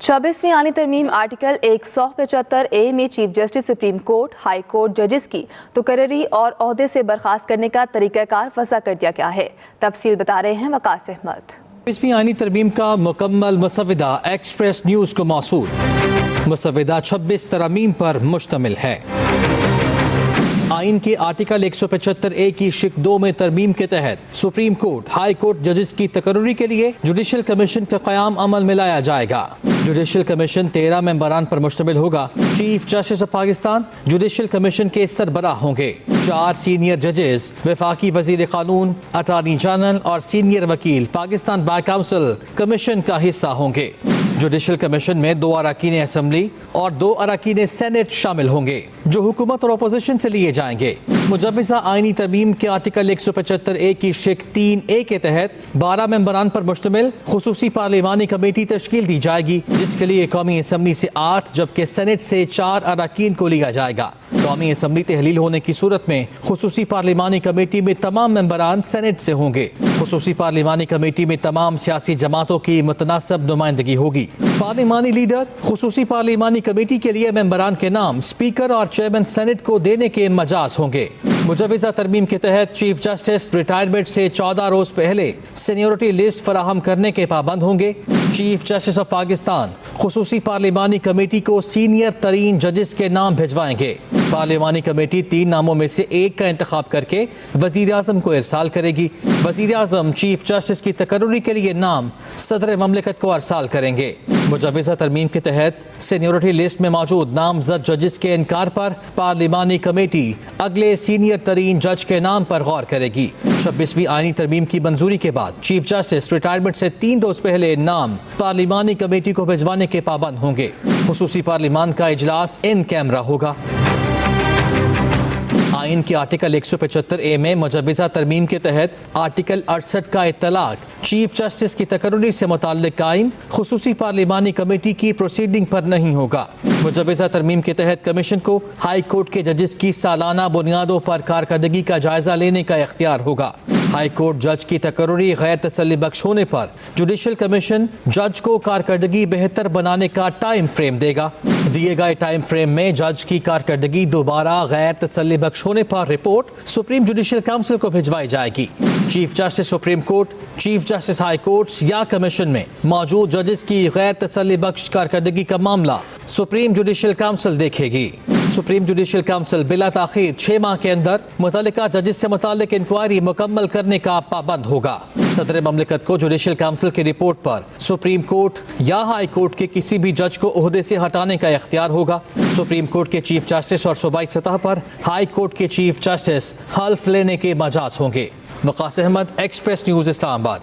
26वीं आनी तरमीम article 175A में chief justice supreme court, high court जजेस की तकर्री और ओहदे से बर्खास्त करने का तरीक़ाकार वज़ा कर दिया गया है। तफसील बता रहे हैं वकास अहमद। 26वीं आनी तरमीम का मुकम्मल मसविदा एक्सप्रेस न्यूज़ को मौसूल। मसविदा 26 तरमीम पर मुश्तमिल है। आइन के आर्टिकल 175A की शिक 2 में तरमीम के तहत सुप्रीम कोर्ट, हाई कोर्ट जजेस की तकर्री के लिए जुडिशल कमीशन का क़याम अमल में लाया जाएगा। जुडिशल कमीशन 13 मेंबरान पर मुश्तमिल होगा। Chief justice of Pakistan judicial commission के सरबराह होंगे। 4 सीनियर जजेस वफाकी वजीर कानून, अटॉर्नी जनरल और सीनियर वकील पाकिस्तान बार काउंसिल कमीशन का हिस्सा होंगे। जुडिशल कमीशन में 2 अरकान असम्बली और 2 अरकान सेनेट शामिल होंगे, जो हुकूमत और अपोजिशन से लिए जाएंगे। मुजव्वज़ा आइनी तरमीम के आर्टिकल 175A की शिक 3A के तहत 12 मेंबरान पर मुश्तमिल खुसूसी पार्लिमानी कमेटी तश्कील दी जाएगी, जिसके लिए कौमी असम्बली से 8 जबकि सेनेट से 4 अरकान को लिया जाएगा। कौमी असम्बली तहलील होने की सूरत में खुसूसी पार्लिमानी कमेटी में तमाम मेंबरान सेनेट से होंगे। खुसूसी पार्लिमानी कमेटी में तमाम सियासी जमातों की मुतनासिब नुमाइंदगी होगी। पार्लिमानी लीडर खुसूसी पार्लिमानी कमेटी के लिए मेंबरान के नाम स्पीकर और चेयरमैन सेनेट को देने के मजाज होंगे। मुजव्वज़ा तरमीम के तहत चीफ जस्टिस रिटायरमेंट से 14 रोज पहले सीनियरिटी लिस्ट फराहम करने के पाबंद होंगे। चीफ जस्टिस ऑफ पाकिस्तान खुसूसी पार्लिमानी कमेटी को सीनियर तरीन जजेस के नाम भिजवाएंगे। पार्लिमानी कमेटी 3 नामों में से एक का इंतखाब करके वजीर आज़म को इरसाल करेगी। वजीर आज़म चीफ जस्टिस की तकर्री के लिए नाम सदर ममलिकत को इरसाल करेंगे। मुजव्वज़ा तरमीम के तहत सीनियरिटी लिस्ट में मौजूद नामजद जजेस के इनकार पर पार्लिमानी कमेटी अगले सीनियर तरीन जज के नाम पर गौर करेगी। 26वीं आइनी तरमीम की मंजूरी के बाद चीफ जस्टिस रिटायरमेंट से 3 रोज पहले नाम पार्लिमानी कमेटी को भिजवाने के पाबंद होंगे। खुसूसी पार्लिमान का इजलास इन कैमरा होगा। आइन के आर्टिकल 175A में मुजव्वज़ा तरमीम के तहत आर्टिकल 68 का इत्तलाक चीफ जस्टिस की तकर्री से मुताल्लिक कायम खुसूसी पार्लिमानी कमेटी की प्रोसीडिंग पर नहीं होगा। मुजव्वज़ा तरमीम के तहत कमीशन को हाई कोर्ट के जजेस की सालाना बुनियादों पर कारकर्दगी का जायजा लेने का इख्तियार होगा। हाई कोर्ट जज की तकर्री गैर तसल्ली बख्श होने पर जुडिशल कमीशन जज को कारकर्दगी बेहतर बनाने का टाइम फ्रेम देगा। दिए गए टाइम फ्रेम में जज की कारकर्दगी दोबारा गैर तसल्ली बख्श होने पर रिपोर्ट सुप्रीम जुडिशल काउंसिल को भिजवाई जाएगी। Chief justice supreme court, chief justice high court या कमीशन में मौजूद जजेस की गैर तसल्ली बख्श कारकर्दगी का मामला सुप्रीम जुडिशल काउंसिल देखेगी। सुप्रीम जुडिशल काउंसिल बिला ताखीर 6 माह के अंदर मुतल्लिका जजेस से मुताल्लिक इंक्वायरी मुकम्मल करने का पाबंद होगा। सदर ममलिकत को जुडिशल काउंसिल की रिपोर्ट पर सुप्रीम कोर्ट या हाई कोर्ट के किसी भी जज को ओहदे से हटाने का इख्तियार होगा। सुप्रीम कोर्ट के चीफ जस्टिस और सूबाई सतह पर हाई कोर्ट के चीफ जस्टिस हल्फ लेने के मजाज होंगे। Waqas Ahmed, express news, Islamabad.